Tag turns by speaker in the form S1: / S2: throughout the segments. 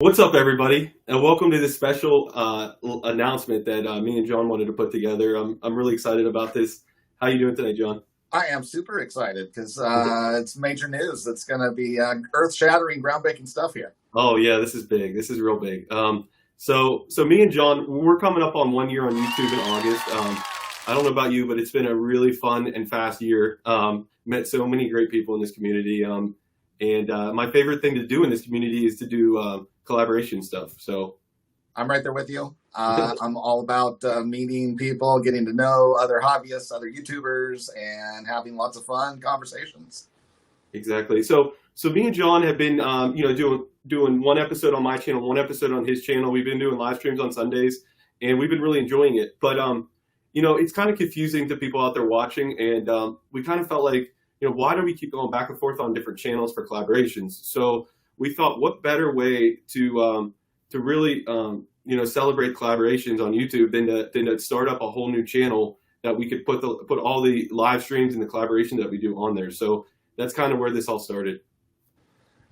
S1: What's up, everybody, and welcome to this special announcement that me and John wanted to put together. I'm really excited about this. How you doing today, John?
S2: I am super excited because it's major news. It's going to be earth-shattering, groundbreaking stuff here.
S1: Oh yeah, this is big. This is real big. So me and John, we're coming up on 1 year on YouTube in August. I don't know about you, but it's been a really fun and fast year. Met so many great people in this community. And my favorite thing to do in this community is to do collaboration stuff. So
S2: I'm right there with you. I'm all about meeting people, getting to know other hobbyists, other YouTubers, and having lots of fun conversations.
S1: Exactly. So me and John have been doing one episode on my channel, one episode on his channel. We've been doing live streams on Sundays, and we've been really enjoying it. But it's kind of confusing to people out there watching, and we kind of felt like, why do we keep going back and forth on different channels for collaborations? So we thought, what better way to really celebrate collaborations on YouTube than to start up a whole new channel that we could put all the live streams and the collaboration that we do on there. So that's kind of where this all started.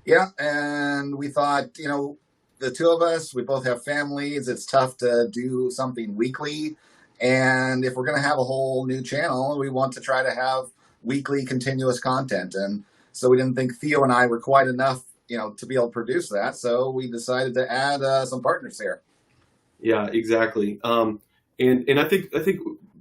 S2: Yeah, and we thought, the two of us, we both have families. It's tough to do something weekly. And if we're going to have a whole new channel, we want to try to have weekly continuous content. And so we didn't think Theo and I were quite enough, to be able to produce that. So we decided to add some partners here.
S1: Yeah, exactly. And I think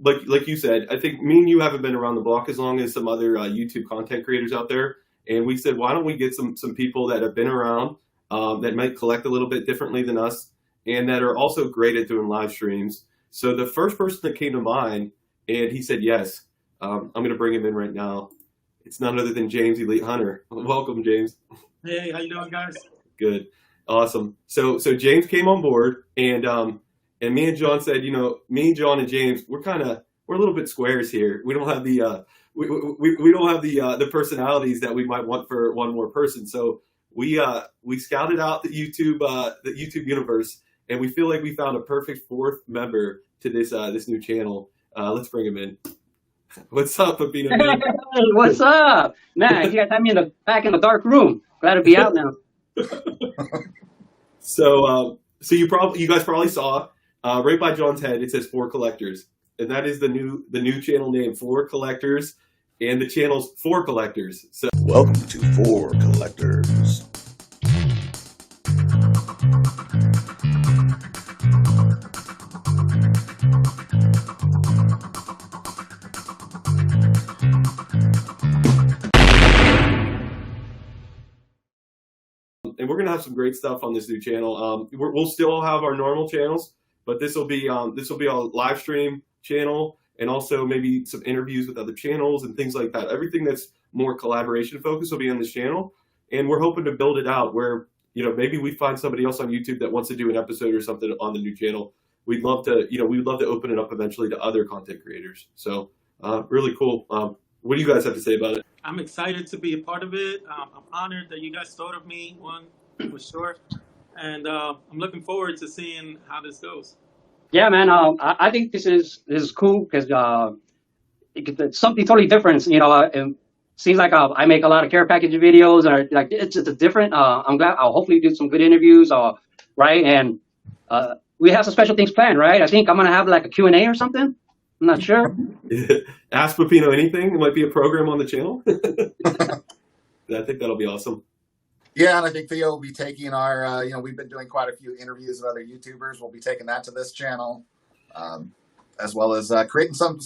S1: like you said, I think me and you haven't been around the block as long as some other YouTube content creators out there. And we said, why don't we get some people that have been around, that might collect a little bit differently than us, and that are also great at doing live streams. So the first person that came to mind, and he said yes, I'm going to bring him in right now. It's none other than James Elite Hunter. Welcome, James.
S3: Hey, how you doing, guys?
S1: Good. Awesome. So James came on board, and me and John said, me, John, and James, we're a little bit squares here. We don't have the we don't have the personalities that we might want for one more person. So we scouted out the YouTube universe, and we feel like we found a perfect fourth member to this new channel. Let's bring him in. What's up, Pepino?
S4: Hey, what's up? Man, you guys had me back in the dark room. Glad to be out now.
S1: So you guys probably saw right by John's head, it says For Collectors, and that is the new channel name, For Collectors, and the channel's For Collectors. So
S5: welcome to For Collectors.
S1: And we're gonna have some great stuff on this new channel. We'll still have our normal channels, but this will be a live stream channel, and also maybe some interviews with other channels and things like that. Everything that's more collaboration focused will be on this channel, and we're hoping to build it out where maybe we find somebody else on YouTube that wants to do an episode or something on the new channel. We'd love to open it up eventually to other content creators. So really cool. What do you guys have to say about it?
S3: I'm excited to be a part of it. I'm honored that you guys thought of me, for sure. And I'm looking forward to seeing how this goes.
S4: Yeah, man. I think this is cool because it's something totally different. It seems like I make a lot of care package videos, or like it's just different. I'm glad. I'll hopefully do some good interviews, right? And we have some special things planned, right? I think I'm gonna have like a Q&A or something. I'm not sure.
S1: Ask Pepino anything. It might be a program on the channel. I think that'll be awesome.
S2: Yeah, and I think Theo will be taking our, we've been doing quite a few interviews with other YouTubers. We'll be taking that to this channel, as well as creating some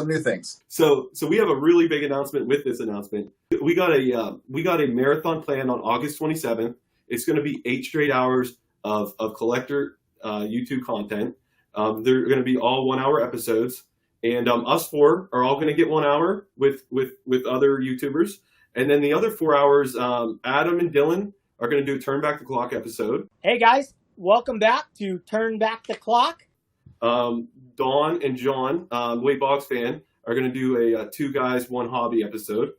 S2: new things.
S1: So we have a really big announcement with this announcement. We got a marathon planned on August 27th. It's going to be 8 straight hours of collector YouTube content. They're going to be all 1 hour episodes. And us four are all going to get 1 hour with other YouTubers. And then the other 4 hours, Adam and Dylan are going to do a Turn Back the Clock episode.
S6: Hey, guys. Welcome back to Turn Back the Clock.
S1: Dawn and John, Wade Boggs fan, are going to do a Two Guys, One Hobby episode.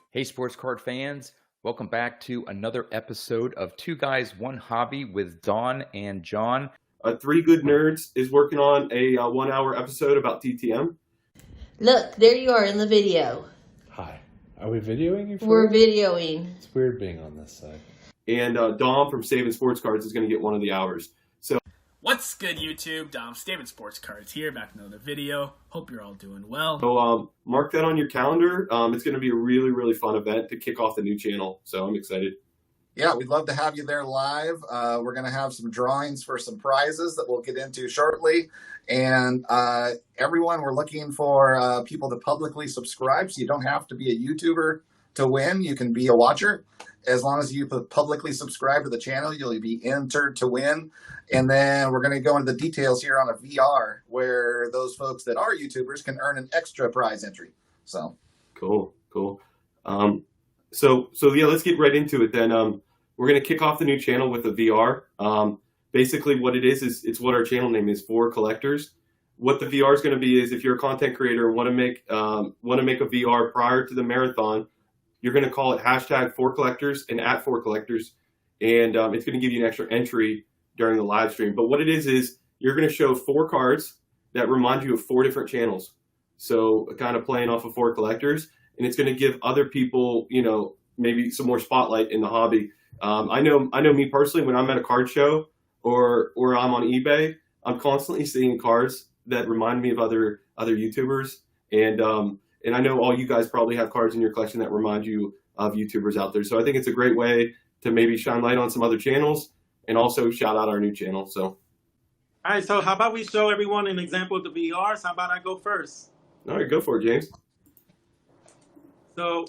S7: Hey, sports card fans. Welcome back to another episode of Two Guys, One Hobby with Dawn and John.
S1: Three Good Nerds is working on a 1 hour episode about TTM.
S8: Look, there you are in the video.
S9: Hi. Are we videoing you?
S8: We're videoing.
S9: It's weird being on this side.
S1: and Dom from Saving Sports Cards is going to get one of the hours. So
S9: what's good, YouTube? Dom, Saving Sports Cards here, back with another video. Hope you're all doing well.
S1: So mark that on your calendar. It's going to be a really, really fun event to kick off the new channel. So I'm excited.
S2: Yeah, we'd love to have you there live. We're going to have some drawings for some prizes that we'll get into shortly. And everyone, we're looking for people to publicly subscribe, so you don't have to be a YouTuber to win. You can be a watcher. As long as you publicly subscribe to the channel, you'll be entered to win. And then we're going to go into the details here on a VR, where those folks that are YouTubers can earn an extra prize entry. So
S1: cool. So yeah, let's get right into it then. We're going to kick off the new channel with a VR. Basically what it is it's what our channel name is, For Collectors. What the VR is going to be is, if you're a content creator and want to make a VR prior to the marathon, you're going to call it #4Collectors and @4Collectors. And it's going to give you an extra entry during the live stream. But what it is you're going to show 4 cards that remind you of 4 different channels. So kind of playing off of 4 Collectors. And it's going to give other people, maybe some more spotlight in the hobby. I know me personally, when I'm at a card show or I'm on eBay, I'm constantly seeing cards that remind me of other YouTubers. And I know all you guys probably have cards in your collection that remind you of YouTubers out there. So I think it's a great way to maybe shine light on some other channels and also shout out our new channel. So.
S3: All right, so how about we show everyone an example of the VRs? How about I go first?
S1: All right, go for it, James.
S3: So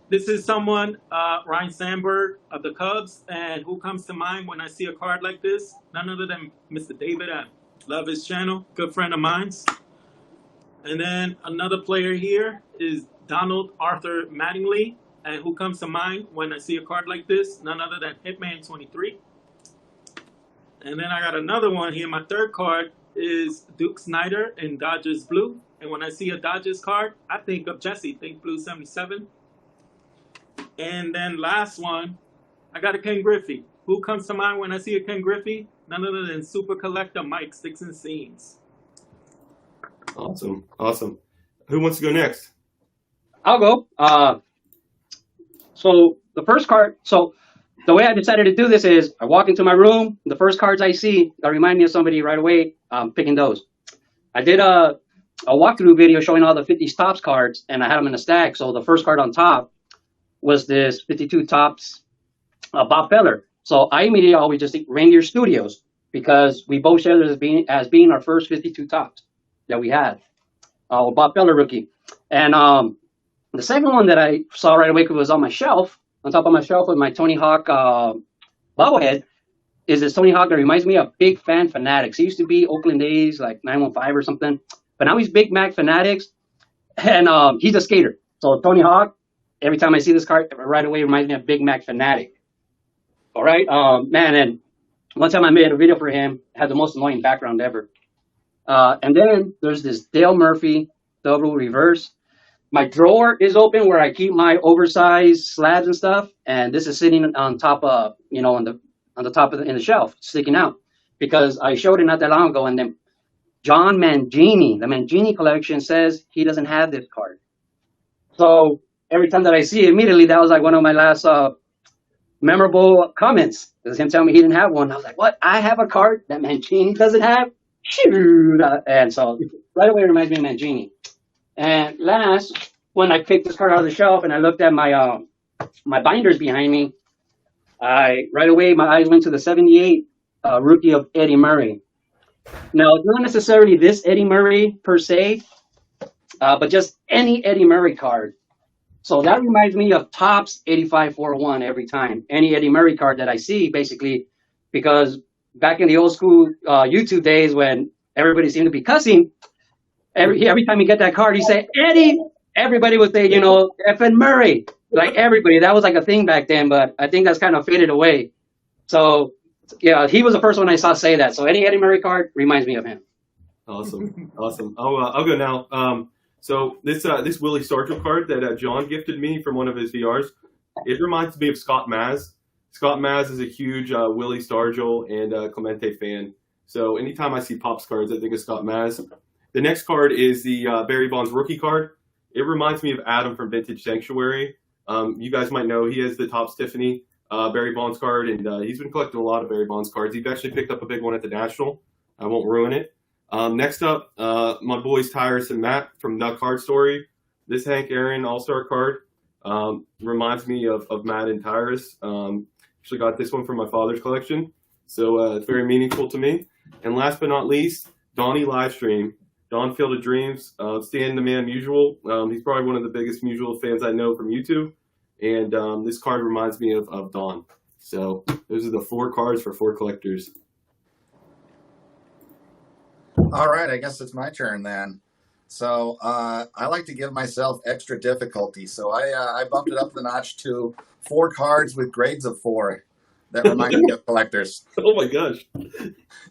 S3: this is someone, Ryan Sandberg of the Cubs, and who comes to mind when I see a card like this? None other than Mr. David. I love his channel, good friend of mine. And then another player here is Donald Arthur Mattingly, and who comes to mind when I see a card like this? None other than Hitman 23. And then I got another one here. My third card is Duke Snyder in Dodgers Blue. And when I see a Dodgers card, I think of Jesse, think Blue 77. And then last one, I got a Ken Griffey. Who comes to mind when I see a Ken Griffey? None other than Super Collector Mike Sticks and Scenes.
S1: Awesome. Who wants to go next?
S4: I'll go. So the first card, so the way I decided to do this is I walk into my room, the first cards I see that remind me of somebody right away, I'm picking those. I did a walkthrough video showing all the 50 Topps cards, and I had them in a stack. So the first card on top was this 52 Topps Bob Feller. So I immediately always just think Reindeer Studios, because we both shared it as being our first 52 Topps that we had. Bob Feller rookie. And the second one that I saw right away, because it was on my shelf, on top of my shelf with my Tony Hawk bobblehead, is this Tony Hawk that reminds me of Big Fan Fanatics. He used to be Oakland A's, like 915 or something. But now he's Big Mac Fanatics, and he's a skater. So Tony Hawk, every time I see this card, right away reminds me of Big Mac Fanatic. All right, man, and one time I made a video for him, had the most annoying background ever. And then there's this Dale Murphy double reverse. My drawer is open where I keep my oversized slabs and stuff, and this is sitting on top of, on the top of in the shelf, sticking out, because I showed it not that long ago, and then John Mangini, the Mangini collection, says he doesn't have this card. So every time that I see it, immediately that was like one of my last memorable comments. It was him telling me he didn't have one. I was like, what? I have a card that Mangini doesn't have? Shoot! And so right away it reminds me of Mangini. And last, when I picked this card out of the shelf and I looked at my my binders behind me, right away my eyes went to the 78 rookie of Eddie Murray. Now, it's not necessarily this Eddie Murray per se, but just any Eddie Murray card. So that reminds me of Topps 8541 every time. Any Eddie Murray card that I see, basically, because back in the old school YouTube days when everybody seemed to be cussing, every time you get that card, you say, Eddie, everybody would say, effing Murray. Like everybody, that was like a thing back then, but I think that's kind of faded away. So, yeah, he was the first one I saw say that. So any Eddie Murray card reminds me of him.
S1: Awesome. I'll go now. So this Willie Stargell card that John gifted me from one of his VRs, it reminds me of Scott Maz. Scott Maz is a huge Willie Stargell and Clemente fan. So anytime I see Pops cards, I think of Scott Maz. The next card is the Barry Bonds rookie card. It reminds me of Adam from Vintage Sanctuary. You guys might know he has the Topps Tiffany Barry Bonds card, and he's been collecting a lot of Barry Bonds cards. He actually picked up a big one at the National. I won't ruin it. Next up, my boys Tyrus and Matt from Duck Card Story. This Hank Aaron All-Star card reminds me of Matt and Tyrus. Actually got this one from my father's collection, so it's very meaningful to me. And last but not least, Donnie Livestream. Don Field of Dreams, Stan the Man Musial. He's probably one of the biggest Musial fans I know from YouTube. And this card reminds me of Don. So those are the 4 cards for 4 collectors.
S2: All right, I guess it's my turn then. So I like to give myself extra difficulty. So I bumped it up the notch to 4 cards with grades of 4 that remind me of collectors.
S1: Oh my gosh.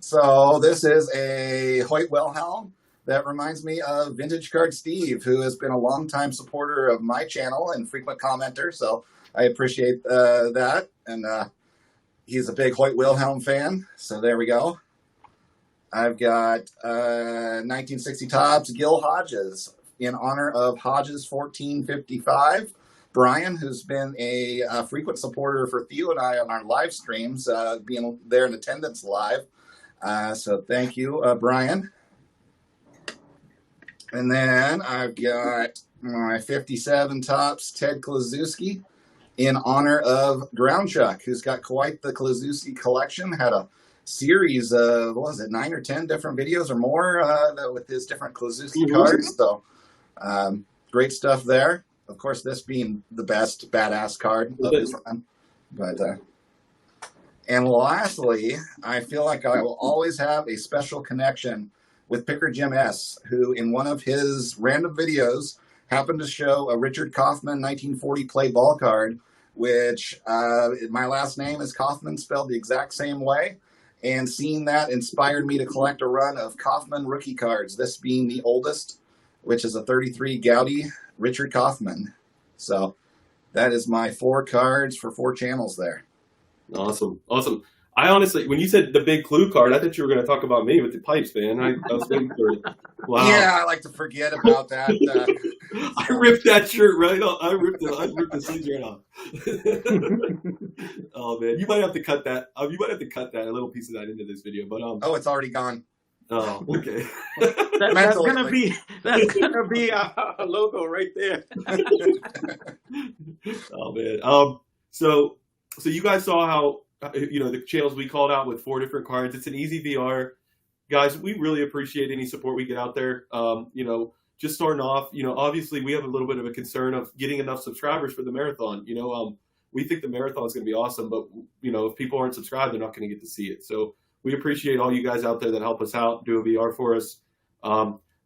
S2: So this is a Hoyt Wilhelm that reminds me of Vintage Card Steve, who has been a longtime supporter of my channel and frequent commenter. So I appreciate that. And he's a big Hoyt Wilhelm fan. So there we go. I've got 1960 Topps Gil Hodges in honor of Hodges 1455. Brian, who's been a frequent supporter for Theo and I on our live streams, being there in attendance live. So thank you, Brian. And then I've got my 57 Topps Ted Kluszewski in honor of Groundchuck, who's got quite the Kluszewski collection. Had a series of, 9 or 10 different videos or more with his different Kluszewski cards. So great stuff there. Of course, this being the best badass card of his run. But and lastly, I feel like I will always have a special connection with Picker Jim S., who in one of his random videos happened to show a Richard Kaufman 1940 play ball card, which my last name is Kaufman, spelled the exact same way. And seeing that inspired me to collect a run of Kaufman rookie cards, this being the oldest, which is a 33 Gaudy Richard Kaufman. So that is my 4 cards for 4 channels there.
S1: Awesome. I honestly, when you said the big clue card, I thought you were going to talk about me with the pipes, man. I was waiting for it. Wow.
S2: Yeah, I like to forget about that.
S1: I ripped that shirt right off. I ripped the sleeves right off. Oh man, you might have to cut that. You might have to cut that, a little piece of that into this video. But
S2: oh, it's already gone.
S1: Oh, okay.
S3: That's gonna be a logo right there.
S1: Oh man. So you guys saw how the channels we called out with 4 different cards. It's an easy VR, guys. We really appreciate any support we get out there. Just starting off. Obviously we have a little bit of a concern of getting enough subscribers for the marathon. We think the marathon is going to be awesome, but if people aren't subscribed, they're not going to get to see it. So we appreciate all you guys out there that help us out, do a VR for us.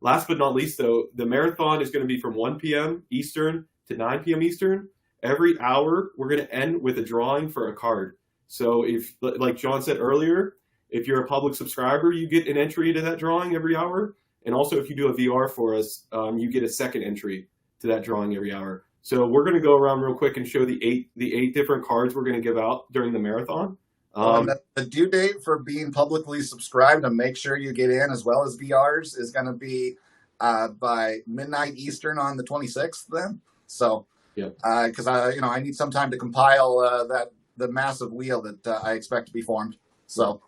S1: Last but not least, though, the marathon is going to be from 1 p.m. Eastern to 9 p.m. Eastern. Every hour, we're going to end with a drawing for a card. So if, like John said earlier, if you're a public subscriber, you get an entry to that drawing every hour. And also, if you do a VR for us, you get a second entry to that drawing every hour. So we're going to go around real quick and show the eight different cards we're going to give out during the marathon.
S2: The due date for being publicly subscribed and make sure you get in as well as VRs is going to be by midnight Eastern on the 26th then. So, because I need some time to compile the massive wheel that I expect to be formed. So,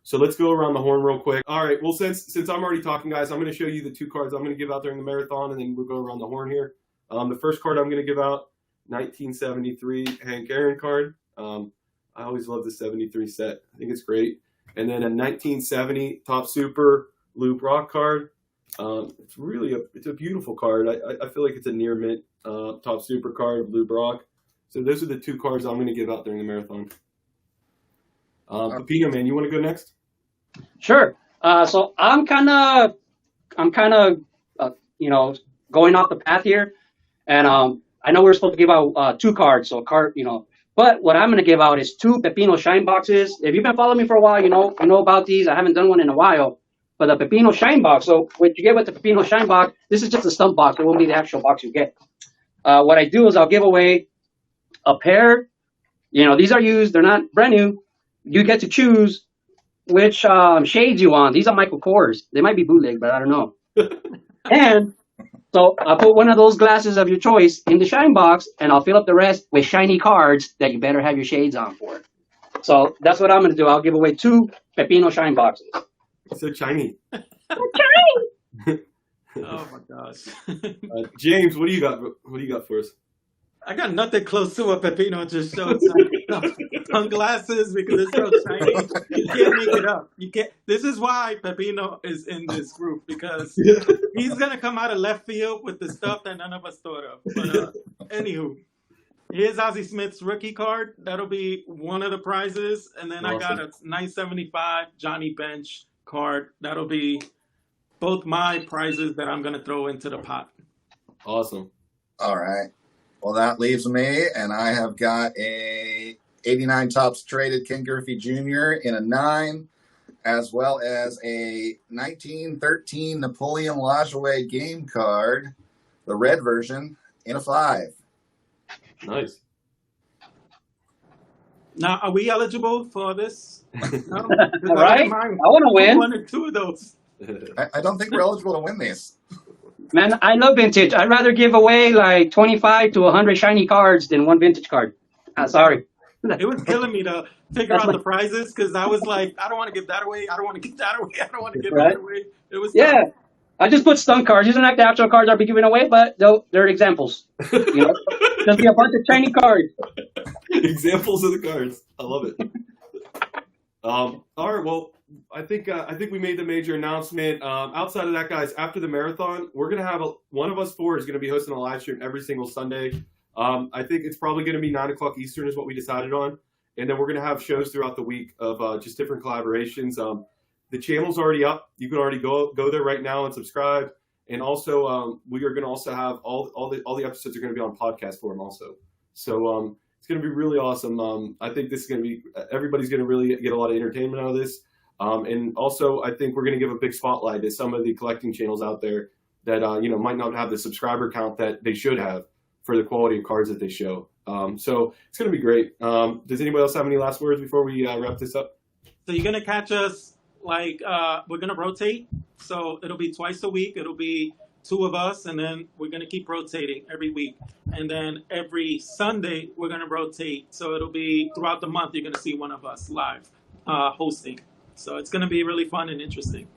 S1: so let's go around the horn real quick. All right. Well, since I'm already talking, guys, I'm going to show you the 2 cards I'm going to give out during the marathon, and then we'll go around the horn here. The first card I'm going to give out, 1973 Hank Aaron card. I always love the 73 set. I think it's great. And then a 1970 Top Super Lou Brock card. It's a beautiful card. I feel like it's a near mint Top Super card of Lou Brock. So those are the 2 cards I'm going to give out during the marathon. Pepino, man, you want to go next?
S4: Sure. So I'm kind of going off the path here, and I know we're supposed to give out 2 cards, so a card, but what I'm going to give out is 2 Pepino Shine boxes. If you've been following me for a while, you know about these. I haven't done one in a while, but the Pepino Shine box. So what you get with the Pepino Shine box, this is just a stump box. It won't be the actual box you get. What I do is I'll give away a pair. These are used. They're not brand new. You get to choose which shades you want. These are Michael Kors. They might be bootleg, but I don't know. And So I'll put one of those glasses of your choice in the shine box, and I'll fill up the rest with shiny cards that you better have your shades on for. So that's what I'm going to do. I'll give away 2 Pepino shine boxes.
S1: So shiny.
S3: Oh my gosh.
S1: James, what do you got? What do you got for us?
S3: I got nothing close to what Pepino just showed. Sunglasses because it's so shiny. You can't make it up. You can't. This is why Pepino is in this group because he's gonna come out of left field with the stuff that none of us thought of. But anywho, here's Ozzie Smith's rookie card. That'll be one of the prizes, and then I got a 975 Johnny Bench card. That'll be both my prizes that I'm gonna throw into the pot.
S1: Awesome.
S2: All right. Well, that leaves me, and I have got a 89 Topps traded Ken Griffey Jr. in a 9, as well as a 1913 Napoleon Lajoie game card, the red version, in a 5.
S1: Nice.
S3: Now, are we eligible for this? No?
S4: All right. I want to win.
S3: 1 or 2 of those.
S2: I don't think we're eligible to win these.
S4: Man, I love vintage. I'd rather give away like 25 to 100 shiny cards than 1 vintage card. Sorry.
S3: It was killing me to figure out the prizes because I was like, I don't want to give that away. I don't want to give that away. I don't want to give that away. It was tough.
S4: I just put stunt cards. These are not the actual cards I'll be giving away, but they're examples. You know, there'll be a bunch of shiny cards.
S1: Examples of the cards. I love it. All right. Well, I think we made the major announcement. Outside of that, guys, after the marathon, we're gonna have one of us 4 is gonna be hosting a live stream every single Sunday. I think it's probably gonna be 9 o'clock Eastern is what we decided on, and then we're gonna have shows throughout the week of just different collaborations. The channel's already up. You can already go there right now and subscribe. And also, we are gonna also have all the episodes are gonna be on podcast form also. So it's gonna be really awesome. I think this is gonna be everybody's gonna really get a lot of entertainment out of this. And also, I think we're going to give a big spotlight to some of the collecting channels out there that might not have the subscriber count that they should have for the quality of cards that they show. So it's going to be great. Does anybody else have any last words before we wrap this up?
S3: So you're going to catch us we're going to rotate. So it'll be twice a week. It'll be 2 of us, and then we're going to keep rotating every week. And then every Sunday, we're going to rotate. So it'll be throughout the month, you're going to see one of us live hosting. So it's going to be really fun and interesting.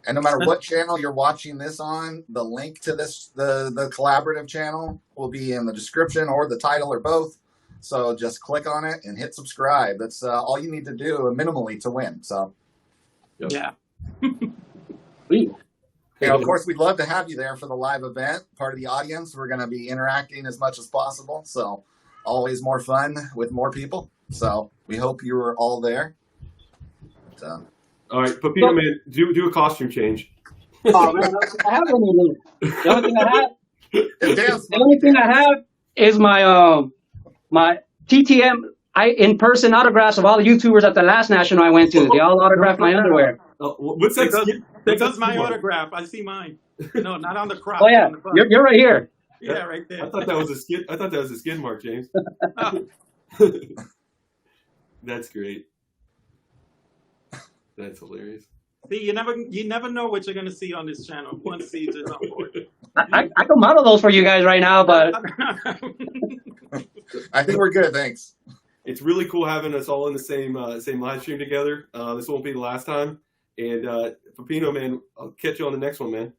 S2: And no matter what channel you're watching this on, the link to this, the collaborative channel will be in the description or the title or both. So just click on it and hit subscribe. That's all you need to do minimally to win. So,
S3: yeah.
S2: Of course, we'd love to have you there for the live event, part of the audience. We're going to be interacting as much as possible. So always more fun with more people. So we hope you were all there.
S1: All right, Pepino, man, do a costume change.
S4: Oh man, I have any. The only thing I have is my my TTM in person autographs of all the YouTubers at the last national I went to. They all autographed my underwear.
S1: What's that?
S3: That's my autograph. I see mine. No, not on the crop.
S4: Oh yeah, you're right here.
S3: Yeah, right there.
S1: I thought that was a skin. I thought that was a skin mark, James. That's great. That's hilarious.
S3: See, you never know what you're gonna see on this channel once Siege is on board.
S4: I can model those for you guys right now, but
S2: I think we're good. Thanks.
S1: It's really cool having us all in the same live stream together. This won't be the last time. And Pepino, man, I'll catch you on the next one, man.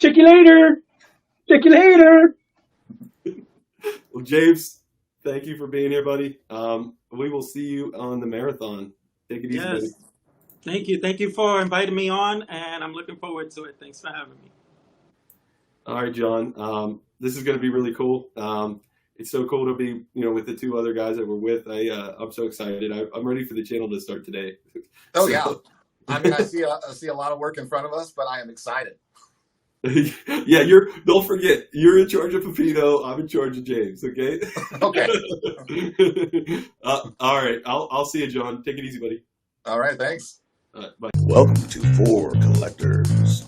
S4: Check you later. Check you later.
S1: Well, James, thank you for being here, buddy. We will see you on the marathon. Take it easy, buddy.
S3: Thank you. Thank you for inviting me on, and I'm looking forward to it. Thanks for having me.
S1: All right, John. This is going to be really cool. It's so cool to be, with the 2 other guys that we're with. I'm so excited. I'm ready for the channel to start today.
S2: Oh, yeah. I mean, I see a lot of work in front of us, but I am excited.
S1: Yeah, don't forget, you're in charge of Pepino. I'm in charge of James. Okay.
S2: Okay.
S1: All right. I'll see you, John. Take it easy, buddy.
S2: All right. Thanks.
S1: Bye.
S5: Welcome to 4 Collectors.